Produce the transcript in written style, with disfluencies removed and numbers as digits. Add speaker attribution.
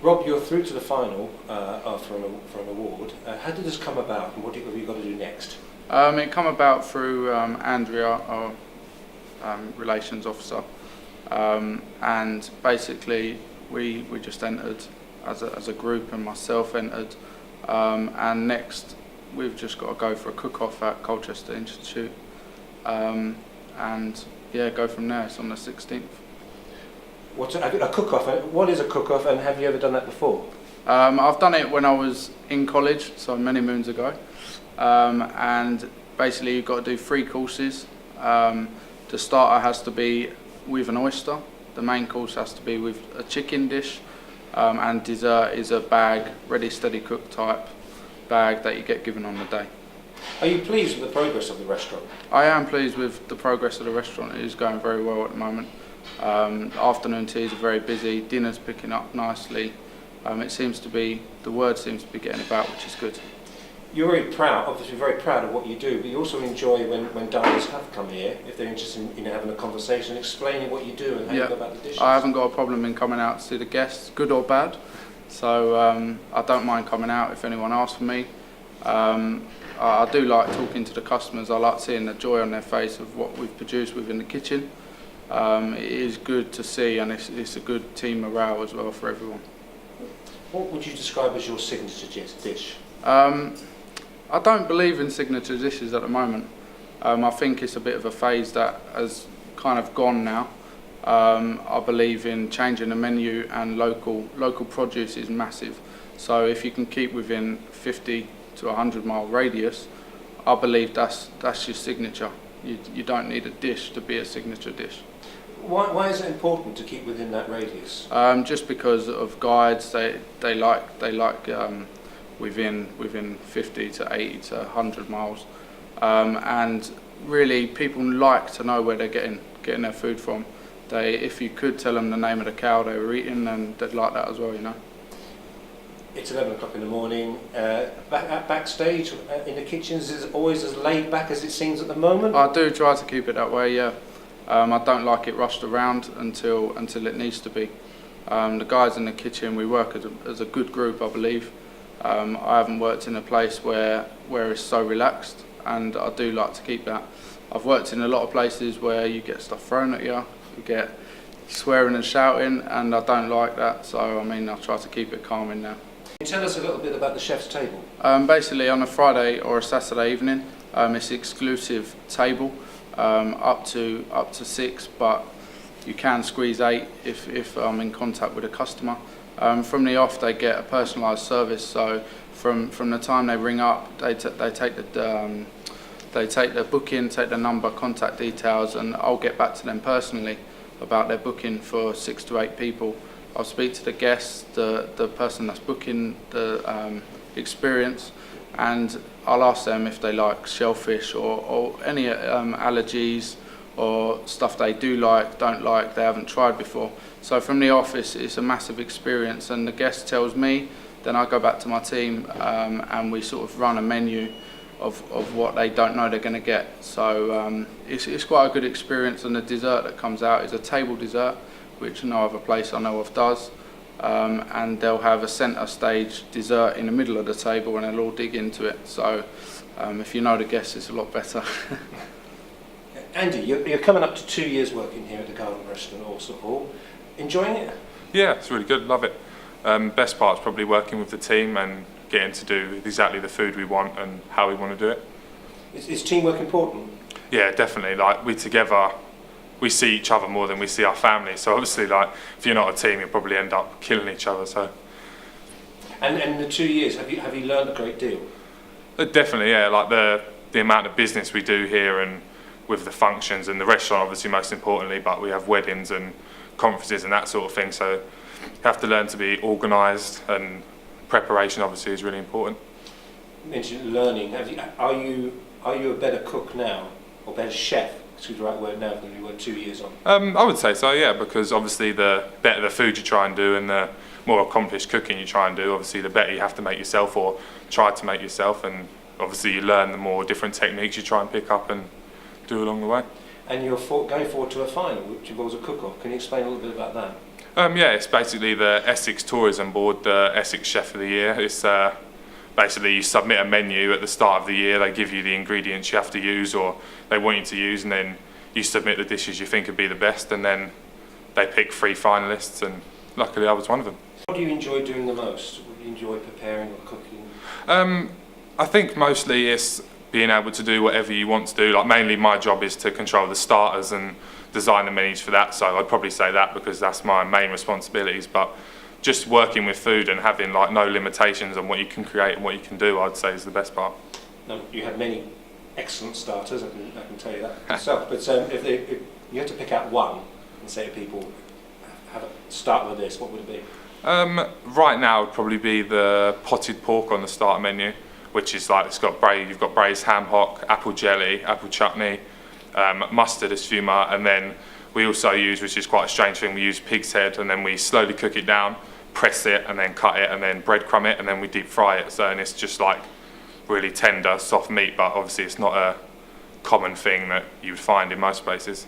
Speaker 1: Rob, you're through to the final for an award. How did this come about, and what have you got to do next?
Speaker 2: It come about through Andrea, our relations officer, and basically we just entered as a group, and myself entered, and next we've just got to go for a cook-off at Colchester Institute, and yeah, go from there. It's on the 16th.
Speaker 1: What's a cook-off? What is a cook-off, and have you ever done that before?
Speaker 2: I've done it when I was in college, so many moons ago, and basically you've got to do 3 courses. The starter has to be with an oyster, the main course has to be with a chicken dish, and dessert is a bag, ready steady cook type bag that you get given on the day.
Speaker 1: Are you pleased with the progress of the restaurant?
Speaker 2: I am pleased with the progress of the restaurant. It is going very well at the moment. Afternoon teas are very busy, dinner's picking up nicely. The word seems to be getting about, which is good.
Speaker 1: You're very proud, obviously very proud of what you do, but you also enjoy when diners have come here, if they're interested in having a conversation, explaining what you do and how you go about the dishes.
Speaker 2: I haven't got a problem in coming out to see the guests, good or bad. So I don't mind coming out if anyone asks for me. I do like talking to the customers. I like seeing the joy on their face of what we've produced within the kitchen. It is good to see, and it's a good team morale as well for everyone.
Speaker 1: What would you describe as your signature dish?
Speaker 2: I don't believe in signature dishes at the moment. I think it's a bit of a phase that has kind of gone now. I believe in changing the menu, and local produce is massive. So if you can keep within 50 to 100 mile radius, I believe that's your signature. You don't need a dish to be a signature dish.
Speaker 1: Why is it important to keep within that radius?
Speaker 2: Just because of guides, they like within 50 to 80 to 100 miles, and really people like to know where they're getting their food from. If you could tell them the name of the cow they were eating, then they'd like that as well, you know.
Speaker 1: It's 11 o'clock in the morning. Backstage in the kitchens is it always as laid back as it seems at the moment?
Speaker 2: I do try to keep it that way, yeah. I don't like it rushed around until it needs to be. The guys in the kitchen, we work as a good group, I believe. I haven't worked in a place where it's so relaxed, and I do like to keep that. I've worked in a lot of places where you get stuff thrown at you, you get swearing and shouting, and I don't like that, so I try to keep it calm in there.
Speaker 1: Can you tell us a little bit about the chef's table?
Speaker 2: Basically on a Friday or a Saturday evening, it's exclusive table, up to 6, but you can squeeze 8 if I'm in contact with a customer. From the off, they get a personalised service. So from the time they ring up, they take the booking, take the number, contact details, and I'll get back to them personally about their booking for 6 to 8 people. I'll speak to the guests, the person that's booking the experience, and I'll ask them if they like shellfish or any allergies or stuff they do like, don't like, they haven't tried before. So from the office, it's a massive experience, and the guest tells me, then I go back to my team, and we sort of run a menu of what they don't know they're going to get. So it's quite a good experience, and the dessert that comes out is a table dessert, which no other place I know of does. And they'll have a centre stage dessert in the middle of the table, and they'll all dig into it. So if you know the guests, it's a lot better.
Speaker 1: Andy, you're coming up to 2 years working here at the Garden Restaurant, Orsett Hall. Enjoying it?
Speaker 3: Yeah, it's really good, love it. Best part's probably working with the team and getting to do exactly the food we want and how we want to do it.
Speaker 1: Is teamwork important?
Speaker 3: Yeah, definitely. Like, we see each other more than we see our family. So obviously, like, if you're not a team, you'll probably end up killing each other. So.
Speaker 1: And in the 2 years, have you learned a great deal?
Speaker 3: Definitely, yeah. Like the amount of business we do here, and with the functions and the restaurant, obviously most importantly. But we have weddings and conferences and that sort of thing. So you have to learn to be organised, and preparation obviously is really important.
Speaker 1: You mentioned learning. Are you a better cook now, or better chef? Is the right word now than you were 2 years on?
Speaker 3: I would say so, yeah, because obviously the better the food you try and do, and the more accomplished cooking you try and do, obviously the better you have to make yourself, or try to make yourself, and obviously you learn the more different techniques you try and pick up and do along the way.
Speaker 1: And you're going forward to a final, which involves a cook-off. Can you explain a little bit about that?
Speaker 3: Yeah, it's basically the Essex Tourism Board, the Essex Chef of the Year. It's basically you submit a menu at the start of the year, they give you the ingredients you have to use or they want you to use, and then you submit the dishes you think would be the best, and then they pick 3 finalists, and luckily I was one of them.
Speaker 1: What do you enjoy doing the most? What do you enjoy preparing or cooking?
Speaker 3: I think mostly it's being able to do whatever you want to do. Like mainly my job is to control the starters and design the menus for that, so I'd probably say that because that's my main responsibilities. But just working with food and having like no limitations on what you can create and what you can do, I'd say is the best part.
Speaker 1: Now, you have many excellent starters, I can tell you that myself. But if you had to pick out one and say to people, have a start with this, what would it be?
Speaker 3: Right now, it'd probably be the potted pork on the starter menu, which is like you've got braised ham hock, apple jelly, apple chutney, mustard as humour, and then we also use, which is quite a strange thing, we use pig's head, and then we slowly cook it down, press it, and then cut it, and then breadcrumb it, and then we deep fry it. So, and it's just like really tender, soft meat, but obviously it's not a common thing that you would find in most places.